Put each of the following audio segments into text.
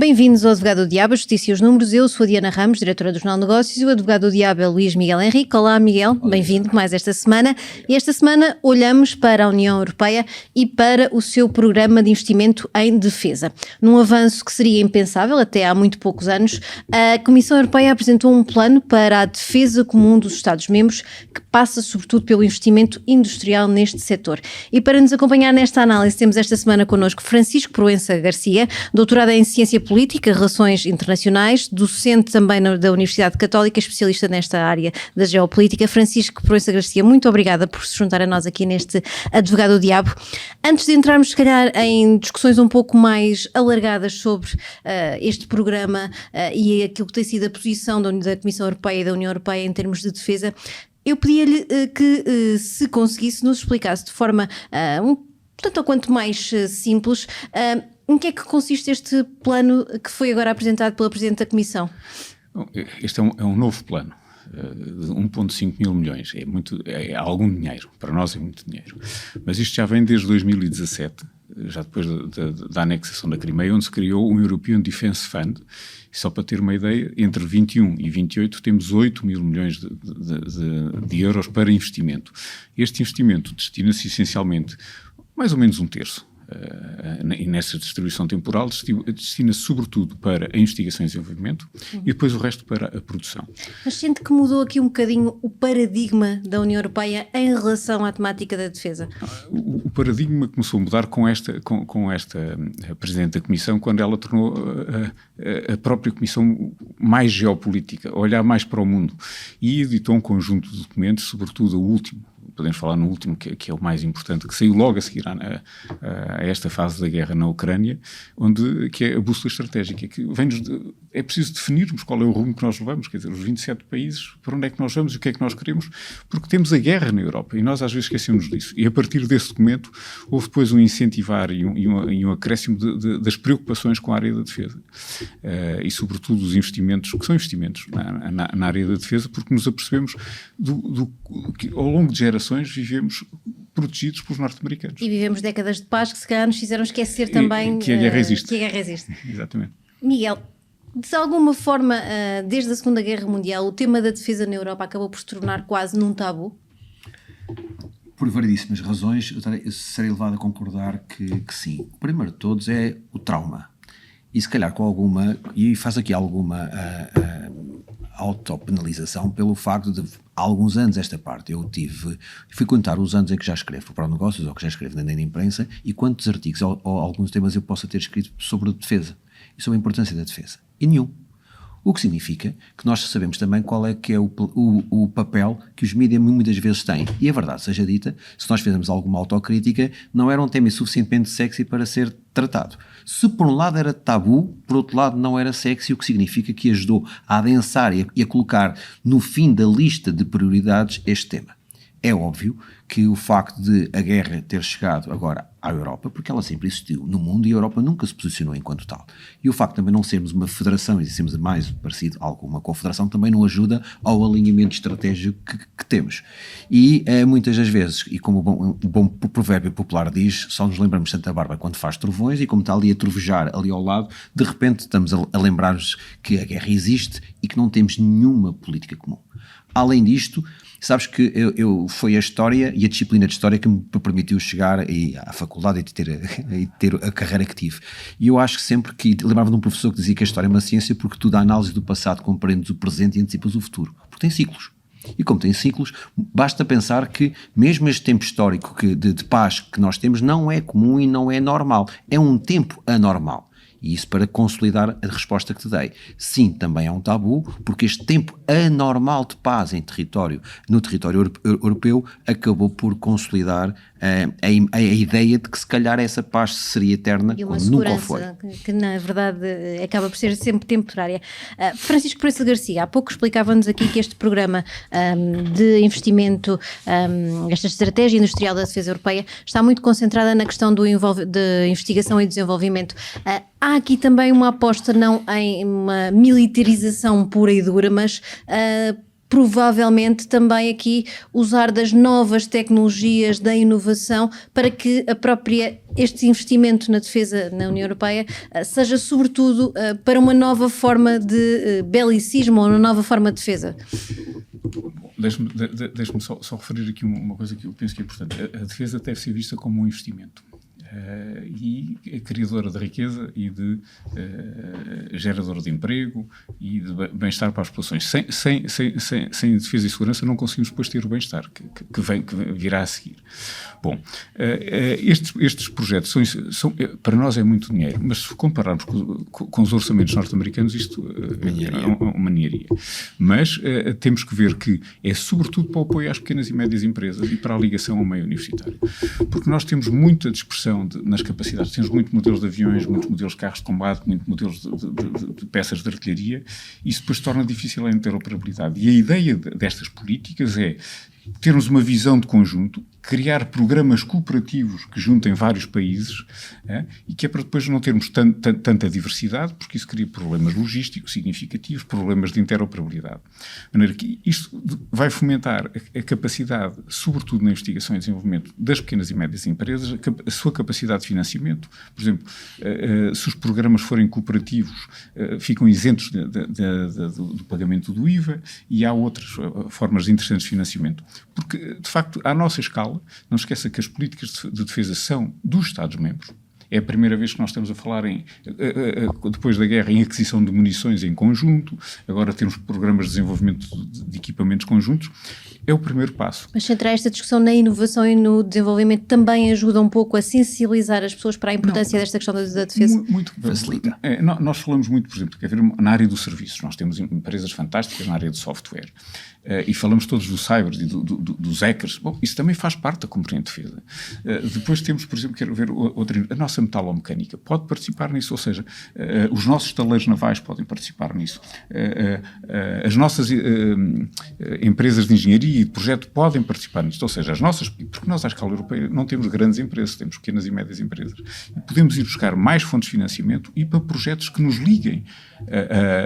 Bem-vindos ao Advogado do Diabo, Justiça e os Números. Eu sou a Diana Ramos, diretora do Jornal Negócios, e o Advogado do Diabo é Luís Miguel Henrique. Olá, Miguel, bem-vindo mais esta semana. E esta semana olhamos para a União Europeia e para o seu programa de investimento em defesa. Num avanço que seria impensável até há muito poucos anos, a Comissão Europeia apresentou um plano para a defesa comum dos Estados-membros que passa sobretudo pelo investimento industrial neste setor. E para nos acompanhar nesta análise temos esta semana connosco Francisco Proença Garcia, doutorado em Ciência Política, Relações Internacionais, docente também da Universidade Católica, especialista nesta área da geopolítica. Francisco Proença Garcia, muito obrigada por se juntar a nós aqui neste Advogado do Diabo. Antes de entrarmos, se calhar, em discussões um pouco mais alargadas sobre este programa e aquilo que tem sido a posição da Comissão Europeia e da União Europeia em termos de defesa, eu pedia-lhe que, se conseguisse, nos explicasse de forma tanto ou quanto mais simples, em que é que consiste este plano que foi agora apresentado pela Presidente da Comissão? Bom, este é um novo plano de 1,5 mil milhões. É algum dinheiro, para nós é muito dinheiro. Mas isto já vem desde 2017, já depois da anexação da Crimeia, onde se criou o European Defence Fund. E só para ter uma ideia, entre 21 e 28 temos 8 mil milhões de euros para investimento. Este investimento destina-se essencialmente mais ou menos um terço. E nessa distribuição temporal destina-se sobretudo para a investigação e desenvolvimento e depois o resto para a produção. Mas sente que mudou aqui um bocadinho o paradigma da União Europeia em relação à temática da defesa? O paradigma começou a mudar com esta Presidente da Comissão, quando ela tornou a própria Comissão mais geopolítica, a olhar mais para o mundo, e editou um conjunto de documentos, sobretudo o último. Podemos falar no último, que é o mais importante, que saiu logo a seguir a esta fase da guerra na Ucrânia, que é a bússola estratégica, que é preciso definirmos qual é o rumo que nós levamos, quer dizer, os 27 países, para onde é que nós vamos e o que é que nós queremos, porque temos a guerra na Europa e nós às vezes esquecemos disso. E a partir desse documento houve depois um incentivar e um acréscimo das preocupações com a área da defesa. E sobretudo os investimentos, que são investimentos na área da defesa, porque nos apercebemos que ao longo de gerações vivemos protegidos pelos norte-americanos. E vivemos décadas de paz que se calhar nos fizeram esquecer também que a guerra existe. Que a guerra existe. Exatamente. Miguel, de alguma forma, desde a Segunda Guerra Mundial, o tema da defesa na Europa acabou por se tornar quase num tabu? Por variedíssimas razões, eu serei levado a concordar que sim. O primeiro de todos é o trauma. E se calhar com alguma, e faz aqui alguma autopenalização pelo facto de, há alguns anos esta parte, fui contar os anos em que já escrevo para o Negócios ou que já escrevo na imprensa e quantos artigos ou alguns temas eu possa ter escrito sobre a defesa e sobre a importância da defesa. E nenhum. O que significa que nós sabemos também qual é que é o papel que os mídias muitas vezes têm. E a verdade seja dita, se nós fizermos alguma autocrítica, não era um tema suficientemente sexy para ser tratado. Se por um lado era tabu, por outro lado não era sexy, o que significa que ajudou a adensar e a colocar no fim da lista de prioridades este tema. É óbvio que o facto de a guerra ter chegado agora à Europa, porque ela sempre existiu no mundo e a Europa nunca se posicionou enquanto tal. E o facto de também não sermos uma federação e sermos mais parecido a alguma confederação também não ajuda ao alinhamento estratégico que temos. E muitas das vezes, e como o bom provérbio popular diz, só nos lembramos de Santa Bárbara quando faz trovões e como está ali a trovejar ali ao lado, de repente estamos a lembrar-nos que a guerra existe e que não temos nenhuma política comum. Além disto, sabes que foi a história e a disciplina de história que me permitiu chegar à faculdade e ter a carreira que tive. E eu acho que sempre que lembrava de um professor que dizia que a história é uma ciência porque tu, da análise do passado, compreendes o presente e antecipas o futuro. Porque tem ciclos. E como tem ciclos, basta pensar que mesmo este tempo histórico de paz que nós temos não é comum e não é normal. É um tempo anormal. E isso para consolidar a resposta que te dei. Sim, também é um tabu, porque este tempo anormal de paz no território europeu acabou por consolidar a ideia de que se calhar essa paz seria eterna, e uma como nunca foi. Que na verdade acaba por ser sempre temporária. Francisco Proença Garcia, há pouco explicava-nos aqui que este programa de investimento, esta estratégia industrial da defesa europeia, está muito concentrada na questão de investigação e desenvolvimento. Há aqui também uma aposta não em uma militarização pura e dura, mas provavelmente também aqui usar das novas tecnologias, da inovação, para que este investimento na defesa na União Europeia seja sobretudo para uma nova forma de belicismo ou uma nova forma de defesa. Deixe-me só referir aqui uma coisa que eu penso que é importante. A defesa deve ser vista como um investimento. E é criadora de riqueza e de geradora de emprego e de bem-estar para as populações. Sem defesa e segurança não conseguimos depois ter o bem-estar que virá a seguir. Bom, estes projetos para nós é muito dinheiro, mas se compararmos com os orçamentos norte-americanos, isto é uma ninharia. Mas temos que ver que é sobretudo para o apoio às pequenas e médias empresas e para a ligação ao meio universitário. Porque nós temos muita dispersão nas capacidades. Temos muitos modelos de aviões, muitos modelos de carros de combate, muitos modelos de peças de artilharia, e isso depois torna difícil a interoperabilidade. E a ideia destas políticas é termos uma visão de conjunto, criar programas cooperativos que juntem vários países, e que é para depois não termos tanta diversidade, porque isso cria problemas logísticos significativos, problemas de interoperabilidade. De maneira que isto vai fomentar a capacidade, sobretudo na investigação e desenvolvimento das pequenas e médias empresas, a sua capacidade de financiamento. Por exemplo, se os programas forem cooperativos, ficam isentos do pagamento do IVA, e há outras formas interessantes de financiamento. Porque, de facto, à nossa escala, não esqueça que as políticas de defesa são dos Estados-membros. É a primeira vez que nós estamos a falar, depois da guerra, em aquisição de munições em conjunto. Agora temos programas de desenvolvimento de equipamentos conjuntos. É o primeiro passo. Mas centrar esta discussão na inovação e no desenvolvimento também ajuda um pouco a sensibilizar as pessoas para a importância desta questão da defesa? Muito facilita. Nós falamos muito, por exemplo, na área dos serviços. Nós temos empresas fantásticas na área de software. E falamos todos do cyber e dos hackers. Bom, isso também faz parte da componente de defesa. Depois temos, por exemplo, quero ver a nossa metalomecânica pode participar nisso, ou seja, os nossos estaleiros navais podem participar nisso. As nossas empresas de engenharia e de projeto podem participar nisto, ou seja, porque nós à escala europeia não temos grandes empresas, temos pequenas e médias empresas. E podemos ir buscar mais fontes de financiamento e para projetos que nos liguem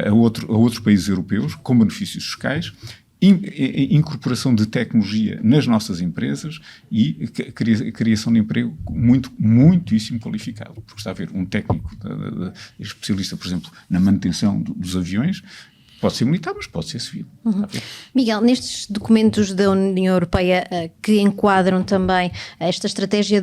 a outros países europeus com benefícios fiscais, incorporação de tecnologia nas nossas empresas e criação de emprego muitíssimo qualificado, porque está a haver um técnico especialista, por exemplo, na manutenção dos aviões. Pode ser militar, mas pode ser civil. Miguel, nestes documentos da União Europeia que enquadram também esta estratégia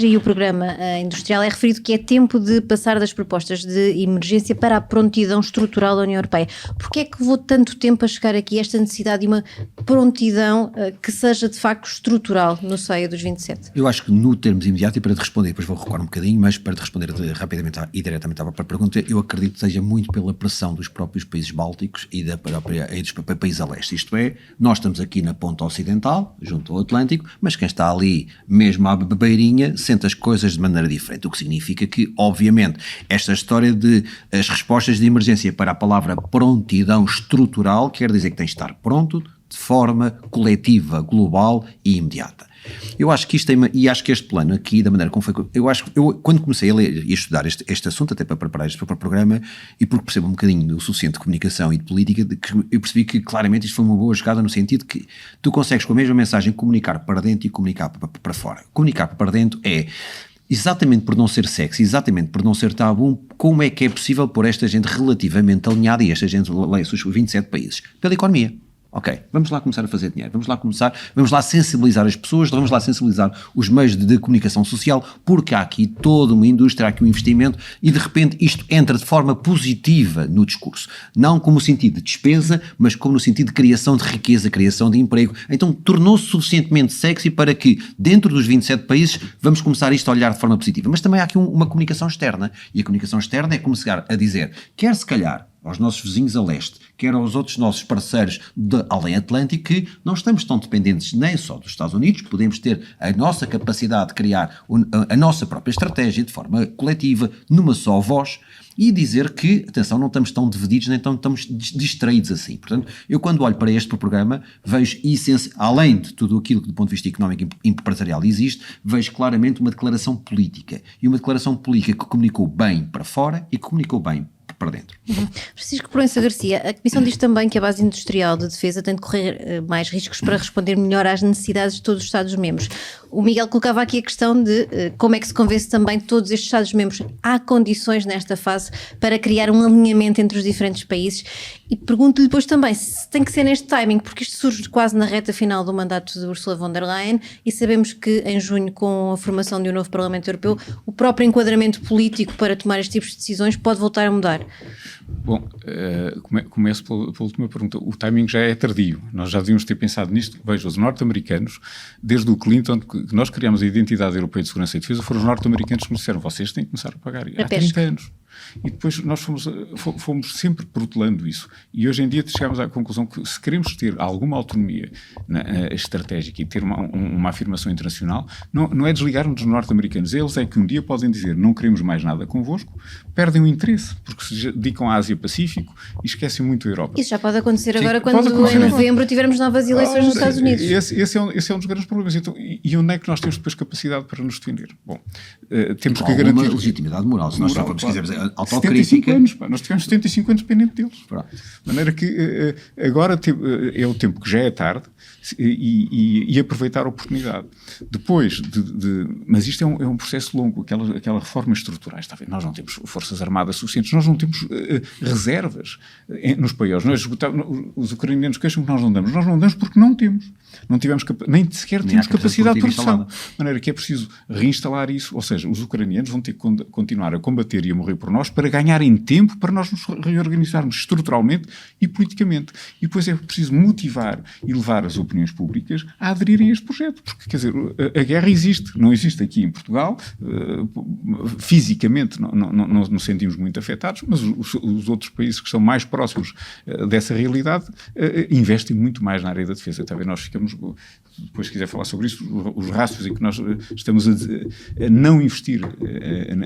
e o programa industrial, é referido que é tempo de passar das propostas de emergência para a prontidão estrutural da União Europeia. Porquê é que levou tanto tempo a chegar aqui esta necessidade de uma prontidão que seja de facto estrutural no seio dos 27? Eu acho que no termos imediato, e para te responder, depois vou recuar um bocadinho, mas para te responder rapidamente e diretamente à pergunta, eu acredito que seja muito pela pressão dos próprios países bálticos e dos países a leste. Isto é, nós estamos aqui na ponta ocidental, junto ao Atlântico, mas quem está ali, mesmo à beirinha, sente as coisas de maneira diferente, o que significa que, obviamente, esta história de as respostas de emergência para a palavra prontidão estrutural quer dizer que tem de estar pronto de forma coletiva, global e imediata. Eu acho que acho que este plano aqui, da maneira como foi, eu quando comecei a ler e a estudar este assunto, até para preparar este programa, e porque percebo um bocadinho o suficiente de comunicação e de política, eu percebi que claramente isto foi uma boa jogada no sentido que tu consegues com a mesma mensagem comunicar para dentro e comunicar para fora. Comunicar para dentro é exatamente por não ser sexy, exatamente por não ser tabu, como é que é possível pôr esta gente relativamente alinhada, e esta gente lê-se os 27 países, pela economia. Ok, vamos lá começar a fazer dinheiro, vamos lá sensibilizar as pessoas, vamos lá sensibilizar os meios de comunicação social, porque há aqui toda uma indústria, há aqui um investimento, e de repente isto entra de forma positiva no discurso, não como no sentido de despesa, mas como no sentido de criação de riqueza, criação de emprego. Então tornou-se suficientemente sexy para que dentro dos 27 países vamos começar isto a olhar de forma positiva. Mas também há aqui uma comunicação externa, e a comunicação externa é começar a dizer, quer se calhar aos nossos vizinhos a leste, quer aos outros nossos parceiros de além Atlântico, que não estamos tão dependentes nem só dos Estados Unidos, podemos ter a nossa capacidade de criar a nossa própria estratégia de forma coletiva, numa só voz, e dizer que, atenção, não estamos tão divididos, nem estamos distraídos assim. Portanto, eu quando olho para este programa, vejo, além de tudo aquilo que do ponto de vista económico e empresarial existe, vejo claramente uma declaração política. E uma declaração política que comunicou bem para fora e que comunicou bem para dentro. Francisco Proença Garcia, a Comissão diz também que a base industrial de defesa tem de correr mais riscos para responder melhor às necessidades de todos os Estados-membros. O Miguel colocava aqui a questão de como é que se convence também todos estes Estados-membros. Há condições nesta fase para criar um alinhamento entre os diferentes países? E pergunto-lhe depois também se tem que ser neste timing, porque isto surge quase na reta final do mandato de Ursula von der Leyen e sabemos que em junho, com a formação de um novo Parlamento Europeu, o próprio enquadramento político para tomar estes tipos de decisões pode voltar a mudar. Bom, começo pela última pergunta. O timing já é tardio. Nós já devíamos ter pensado nisto. Veja, os norte-americanos, desde o Clinton, que nós criamos a Identidade Europeia de Segurança e Defesa, foram os norte-americanos que nos disseram: vocês têm que começar a pagar. Há 30 anos. E depois nós fomos sempre protelando isso. E hoje em dia chegámos à conclusão que, se queremos ter alguma autonomia estratégica e ter uma afirmação internacional, não é desligarmos dos norte-americanos. Eles é que um dia podem dizer: não queremos mais nada convosco, perdem o interesse, porque se dedicam à Ásia-Pacífico e esquecem muito a Europa. Isso já pode acontecer agora, quando em novembro tivermos novas eleições nos Estados Unidos. Esse é um dos grandes problemas. Então, e onde é que nós temos depois capacidade para nos defender? Bom, temos que garantir uma legitimidade moral. Se nós quisermos autocrítica. 75 anos, pá, nós tivemos 75 anos dependente deles. Pronto. De maneira que agora é o tempo que já é tarde e aproveitar a oportunidade. Depois mas isto é um processo longo, aquela reformas estruturais. Está a ver? Nós não temos forças armadas suficientes, nós não temos reservas nos países. Os ucranianos queixam que nós não damos porque não temos. Não tivemos nem sequer temos capacidade de produção. De maneira que é preciso reinstalar isso, ou seja, os ucranianos vão ter que continuar a combater e a morrer por nós para ganharem tempo para nós nos reorganizarmos estruturalmente e politicamente. E depois é preciso motivar e levar as opiniões públicas a aderirem a este projeto. Porque, quer dizer, a guerra existe. Não existe aqui em Portugal. Fisicamente não nos sentimos muito afetados, mas os outros países que são mais próximos dessa realidade investem muito mais na área da defesa. Talvez nós ficamos, depois se quiser falar sobre isso, os rastros em que nós estamos a não investir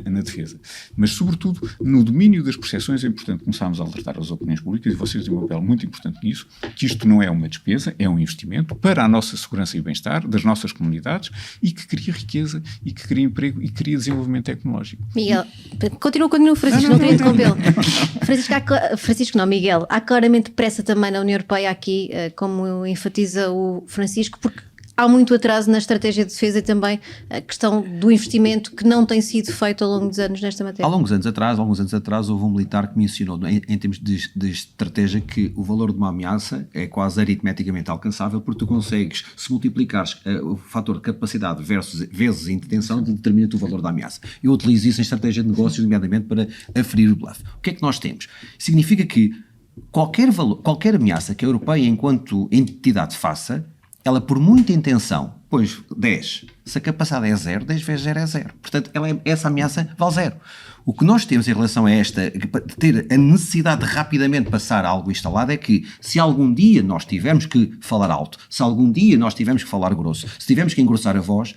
na defesa. Mas, sobretudo, no domínio das percepções é importante começarmos a alertar as opiniões públicas, e vocês têm um papel muito importante nisso, que isto não é uma despesa, é um investimento para a nossa segurança e bem-estar das nossas comunidades e que cria riqueza e que cria emprego e cria desenvolvimento tecnológico. Miguel, continua, Francisco, não queria interrompê-lo. Miguel, há claramente pressa também na União Europeia aqui, como enfatiza o Francisco, porque há muito atraso na estratégia de defesa e também a questão do investimento que não tem sido feito ao longo dos anos nesta matéria. Há alguns anos atrás houve um militar que mencionou em termos de estratégia que o valor de uma ameaça é quase aritmeticamente alcançável, porque tu consegues, se multiplicares o fator de capacidade vezes a intenção, determina-te o valor da ameaça. Eu utilizo isso em estratégia de negócios, nomeadamente para aferir o bluff. O que é que nós temos? Significa que qualquer ameaça que a europeia, enquanto entidade, faça, ela, por muita intenção, pois 10, se a capacidade é 0, 10 vezes 0 é 0. Portanto, essa ameaça vale 0. O que nós temos em relação a esta, de ter a necessidade de rapidamente passar a algo instalado, é que se algum dia nós tivermos que falar alto, se algum dia nós tivermos que falar grosso, se tivermos que engrossar a voz,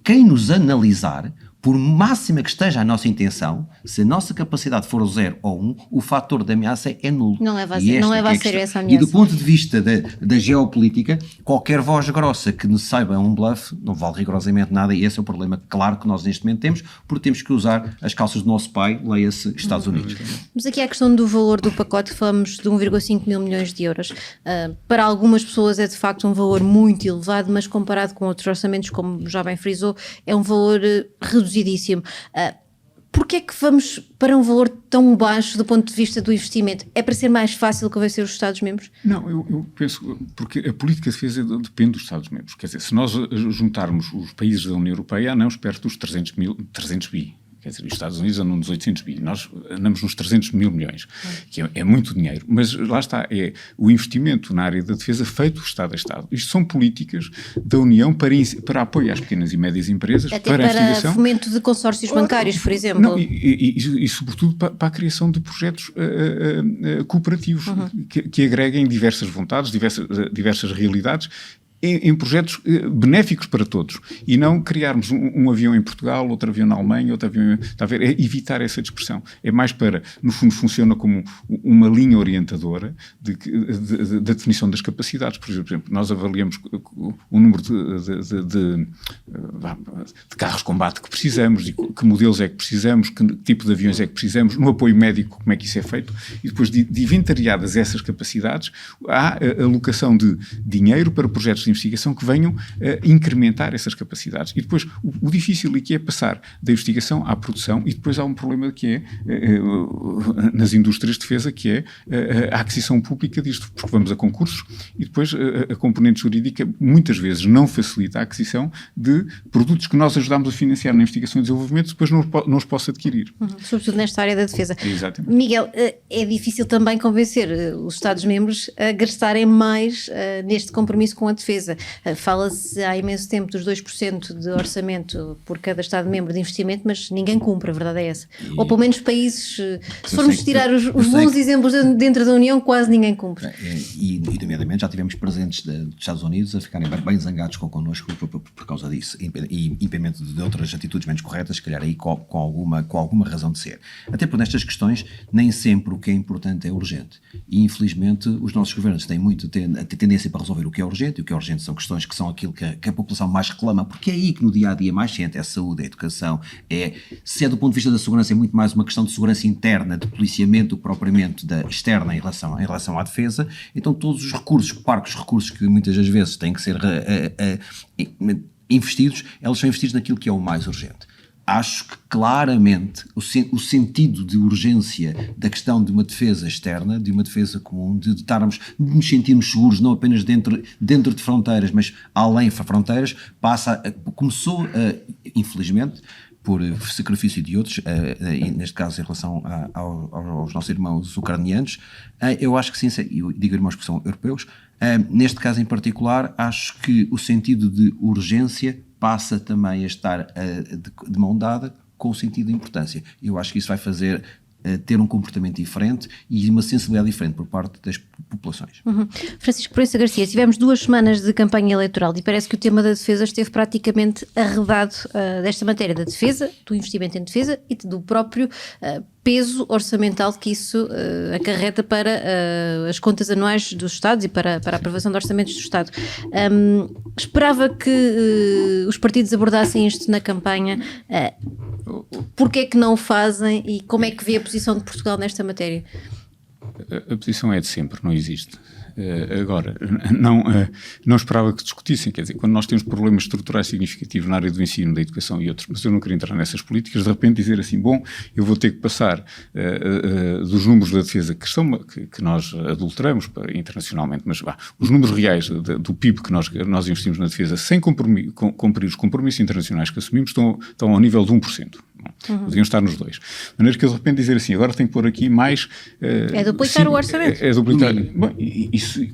quem nos analisar, por máxima que esteja a nossa intenção, se a nossa capacidade for 0 ou 1, o fator de ameaça é nulo. Não leva a sério essa ameaça. E do ponto de vista da geopolítica, qualquer voz grossa que nos saiba um bluff não vale rigorosamente nada, e esse é o problema claro que nós neste momento temos, porque temos que usar as calças do nosso pai, leia-se Estados Unidos. Mas aqui há a questão do valor do pacote, falamos de 1,5 mil milhões de euros. Para algumas pessoas é de facto um valor muito elevado, mas comparado com outros orçamentos, como já bem frisou, é um valor reduzidíssimo. Porquê é que vamos para um valor tão baixo do ponto de vista do investimento? É para ser mais fácil convencer os Estados-membros? Não, eu penso, porque a política de defesa depende dos Estados-membros. Quer dizer, se nós juntarmos os países da União Europeia, andamos perto dos 300 bi. Quer dizer, os Estados Unidos andam nos 800 bi, nós andamos nos 300 mil milhões, que é muito dinheiro. Mas lá está, é o investimento na área da defesa feito Estado a Estado. Isto são políticas da União para apoio às pequenas e médias empresas, até para a investigação. Fomento de consórcios bancários, por exemplo. Não, e sobretudo para a criação de projetos cooperativos que agreguem diversas vontades, diversas realidades, em projetos benéficos para todos, e não criarmos um avião em Portugal, outro avião na Alemanha, outro avião... Está a ver? É evitar essa dispersão. É mais para, no fundo, funciona como uma linha orientadora da definição das capacidades. Por exemplo, nós avaliamos o número de carros de combate que precisamos, de que modelos é que precisamos, que tipo de aviões é que precisamos, no apoio médico, como é que isso é feito, e depois de inventariadas essas capacidades, há a alocação de dinheiro para projetos de investigação que venham incrementar essas capacidades. E depois, o difícil aqui é passar da investigação à produção, e depois há um problema que é, nas indústrias de defesa, que é a aquisição pública disto, porque vamos a concursos e depois a componente jurídica muitas vezes não facilita a aquisição de produtos que nós ajudamos a financiar na investigação e desenvolvimento, depois não os possa adquirir. Sobretudo nesta área da defesa. Exatamente. Miguel, é difícil também convencer os Estados-membros a gastarem mais neste compromisso com a defesa. Fala-se há imenso tempo dos 2% de orçamento por cada Estado-membro de investimento, mas ninguém cumpre, a verdade é essa. Ou pelo menos países, se formos tirar os bons exemplos dentro da União, quase ninguém cumpre. E nomeadamente já tivemos presentes dos Estados Unidos a ficarem bem zangados connosco por causa disso, e impedimento de outras atitudes menos corretas, se calhar aí com alguma razão de ser. Até porque nestas questões nem sempre o que é importante é urgente, e infelizmente os nossos governos têm muito tendência para resolver o que é urgente, e o que é urgente são questões que são aquilo que a população mais reclama, porque é aí que no dia-a-dia mais sente, é a saúde, é a educação, se é do ponto de vista da segurança, é muito mais uma questão de segurança interna, de policiamento, propriamente da externa em relação à defesa. Então todos os recursos, parcos recursos que muitas das vezes têm que ser investidos, eles são investidos naquilo que é o mais urgente. Acho que claramente o sentido de urgência da questão de uma defesa externa, de uma defesa comum, de nos sentirmos seguros não apenas dentro de fronteiras, mas além de fronteiras, começou, infelizmente, por sacrifício de outros, neste caso em relação aos nossos irmãos ucranianos, eu acho que sim, eu digo irmãos que são europeus, neste caso em particular, acho que o sentido de urgência passa também a estar de mão dada com o sentido de importância. Eu acho que isso vai fazer ter um comportamento diferente e uma sensibilidade diferente por parte das populações. Francisco Proença Garcia, tivemos 2 semanas de campanha eleitoral e parece que o tema da defesa esteve praticamente arredado desta matéria, da defesa, do investimento em defesa e do próprio peso orçamental que isso acarreta para as contas anuais dos Estados e para a aprovação de orçamentos do Estado. Esperava que os partidos abordassem isto na campanha. Porquê é que não o fazem e como é que vê a posição de Portugal nesta matéria? A posição é de sempre, não existe. Agora, não esperava que discutissem, quer dizer, quando nós temos problemas estruturais significativos na área do ensino, da educação e outros, mas eu não queria entrar nessas políticas, de repente dizer assim, bom, eu vou ter que passar dos números da defesa que nós adulteramos internacionalmente, mas os números reais do PIB que nós investimos na defesa sem cumprir os compromissos internacionais que assumimos estão ao nível de 1%. Podiam estar nos 2. De maneira que eu de repente dizer assim, agora tenho que pôr aqui mais... é duplicar o orçamento. É duplicar. Bom,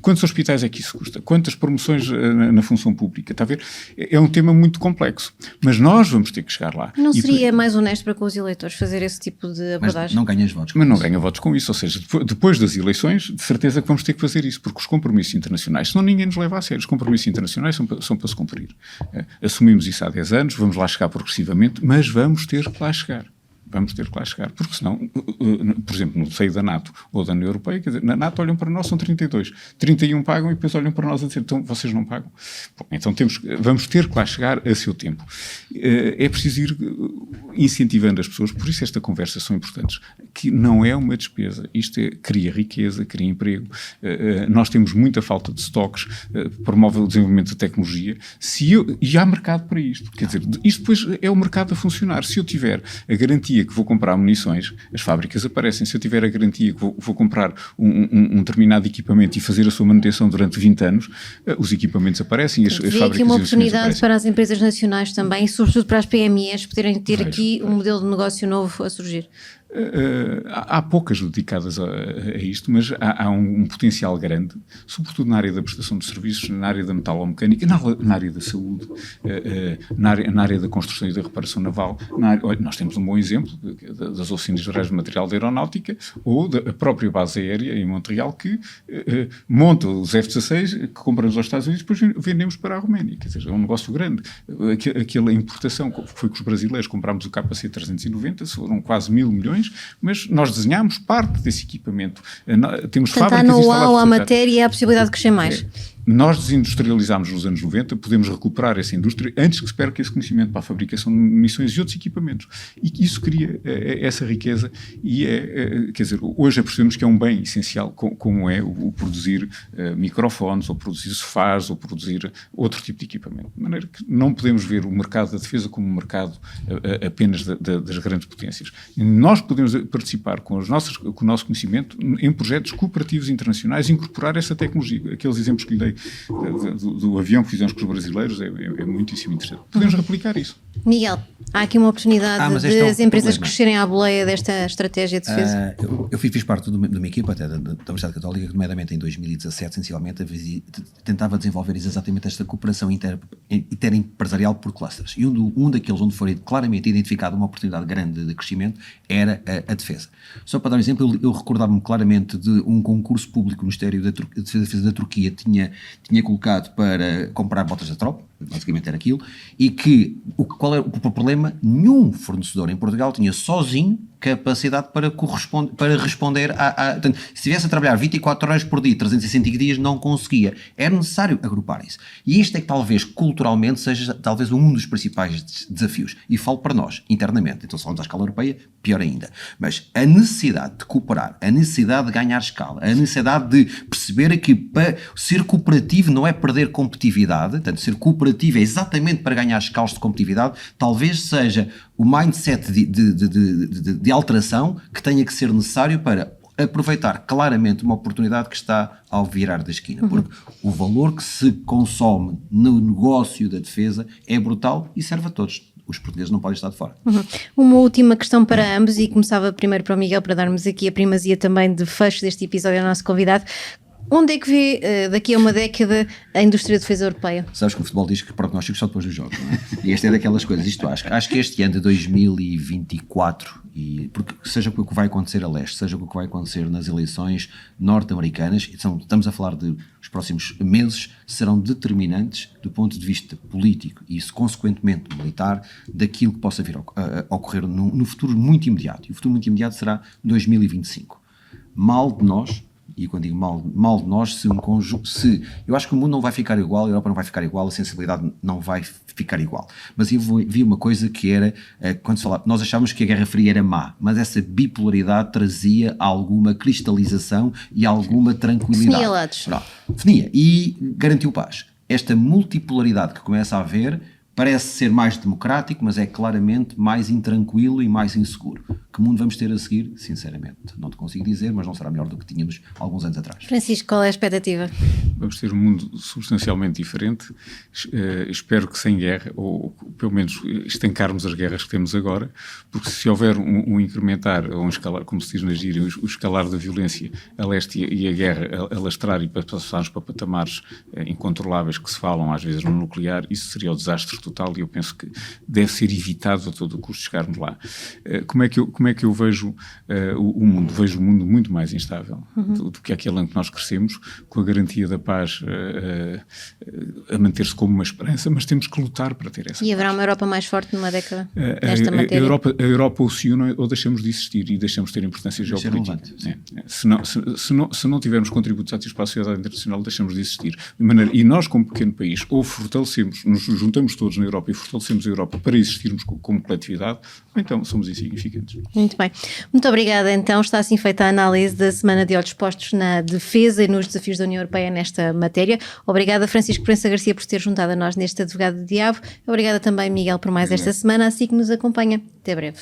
quantos hospitais é que isso custa? Quantas promoções na função pública? Está a ver? É um tema muito complexo. Mas nós vamos ter que chegar lá. Não seria mais honesto para com os eleitores fazer esse tipo de abordagem? Mas não ganhas votos com isso. Mas não ganha votos com isso. Ou seja, depois das eleições, de certeza que vamos ter que fazer isso, porque os compromissos internacionais, senão ninguém nos leva a sério. Os compromissos internacionais são para se cumprir. Assumimos isso há 10 anos, vamos lá chegar progressivamente, mas vamos ter que lá chegar. Vamos ter que lá chegar, porque senão, por exemplo, no seio da NATO ou da União Europeia, quer dizer, na NATO olham para nós, são 32, 31 pagam e depois olham para nós a dizer, então vocês não pagam. Bom, então vamos ter que lá chegar a seu tempo. É preciso ir incentivando as pessoas, por isso esta conversa são importantes, que não é uma despesa, isto cria riqueza, cria emprego, nós temos muita falta de estoques, promove o desenvolvimento da tecnologia, e há mercado para isto, quer dizer, isto depois é o mercado a funcionar. Se eu tiver a garantia que vou comprar munições, as fábricas aparecem. Se eu tiver a garantia que vou comprar um determinado equipamento e fazer a sua manutenção durante 20 anos, os equipamentos aparecem e as fábricas aqui uma oportunidade para as empresas nacionais também, e sobretudo para as PMEs, poderem ter aqui um modelo de negócio novo a surgir. Há poucas dedicadas a isto, mas há um potencial grande, sobretudo na área da prestação de serviços, na área da metalomecânica, na área da saúde, na área da construção e da reparação naval. Nós temos um bom exemplo das oficinas gerais de material da aeronáutica ou da própria base aérea em Montreal, que monta os F-16 que compramos aos Estados Unidos e depois vendemos para a Roménia. Quer dizer, é um negócio grande. Aquela importação foi com os brasileiros, comprámos o KC-390, foram quase 1.000 milhões, mas nós desenhámos parte desse equipamento. Temos Portanto, há know-how, há matéria e há a possibilidade de crescer mais. Nós desindustrializámos nos anos 90, podemos recuperar essa indústria antes que se perca esse conhecimento para a fabricação de munições e outros equipamentos. E isso cria essa riqueza e quer dizer, hoje percebemos que é um bem essencial, como é o produzir microfones, ou produzir sofás, ou produzir outro tipo de equipamento. De maneira que não podemos ver o mercado da defesa como um mercado apenas das grandes potências. E nós podemos participar com o nosso conhecimento em projetos cooperativos internacionais e incorporar essa tecnologia. Aqueles exemplos que lhe dei do avião que fizemos com os brasileiros é muitíssimo interessante. Podemos replicar isso. Miguel, há aqui uma oportunidade das empresas crescerem à boleia desta estratégia de defesa? Eu fiz parte de uma equipa até da Universidade Católica que, nomeadamente em 2017, essencialmente tentava desenvolver exatamente esta cooperação interempresarial por clusters. E um daqueles onde foi claramente identificada uma oportunidade grande de crescimento era a defesa. Só para dar um exemplo, eu recordava-me claramente de um concurso público no Ministério da Defesa da Turquia tinha colocado para comprar botas da tropa, basicamente era aquilo, e que qual era o problema? Nenhum fornecedor em Portugal tinha sozinho capacidade para responder portanto, se estivesse a trabalhar 24 horas por dia, 365 dias, não conseguia. Era necessário agrupar isso. E isto é que talvez culturalmente seja talvez um dos principais desafios. E falo para nós, internamente. Então, se falamos à escala europeia, pior ainda. Mas a necessidade de cooperar, a necessidade de ganhar escala, a necessidade de perceber que para ser cooperativo não é perder competitividade, portanto, ser cooperativo é exatamente para ganhar escalas de competitividade, talvez seja o mindset de alteração que tenha que ser necessário para aproveitar claramente uma oportunidade que está ao virar da esquina, porque o valor que se consome no negócio da defesa é brutal e serve a todos. Os portugueses não podem estar de fora. Uma última questão para ambos, e começava primeiro para o Miguel, para darmos aqui a primazia também de fecho deste episódio ao nosso convidado. Onde é que vê, daqui a uma década, a indústria de defesa europeia? Sabes que o futebol diz que prognósticos só depois dos jogos, não é? E esta é daquelas coisas. Acho que este ano de 2024, porque seja o que vai acontecer a leste, seja o que vai acontecer nas eleições norte-americanas, estamos a falar de os próximos meses, serão determinantes do ponto de vista político e, consequentemente, militar, daquilo que possa vir a ocorrer no futuro muito imediato. E o futuro muito imediato será 2025. Mal de nós, e quando digo mal de nós, eu acho que o mundo não vai ficar igual, a Europa não vai ficar igual, a sensibilidade não vai ficar igual. Mas eu vi uma coisa que era, quando se falava, nós achávamos que a Guerra Fria era má, mas essa bipolaridade trazia alguma cristalização e alguma tranquilidade. Definia lados. Definia e garantiu paz. Esta multipolaridade que começa a haver parece ser mais democrático, mas é claramente mais intranquilo e mais inseguro. Que mundo vamos ter a seguir? Sinceramente, não te consigo dizer, mas não será melhor do que tínhamos alguns anos atrás. Francisco, qual é a expectativa? Vamos ter um mundo substancialmente diferente. Espero que sem guerra, ou pelo menos estancarmos as guerras que temos agora, porque se houver um incrementar, ou um escalar, como se diz na gíria, o escalar da violência a leste e a guerra a lastrar e passarmos para patamares incontroláveis que se falam às vezes no nuclear, isso seria o desastre total e eu penso que deve ser evitado a todo o custo chegarmos lá. Como é que eu vejo o mundo? Vejo o mundo muito mais instável do que aquele em que nós crescemos, com a garantia da paz a manter-se como uma esperança, mas temos que lutar para ter essa paz. E haverá uma Europa mais forte numa década nesta matéria? A Europa ou se une ou deixamos de existir e deixamos de ter importância geopolítica. Se não tivermos contributos ativos para a sociedade internacional, deixamos de existir. E nós, como pequeno país, ou fortalecemos, nos juntamos todos na Europa e fortalecemos a Europa para existirmos como coletividade, ou então somos insignificantes. Muito bem. Muito obrigada. Então está assim feita a análise da Semana de Olhos Postos na defesa e nos desafios da União Europeia nesta matéria. Obrigada, Francisco Proença Garcia, por ter juntado a nós neste Advogado do Diabo. Obrigada também, Miguel, por mais esta semana, assim que nos acompanha. Até breve.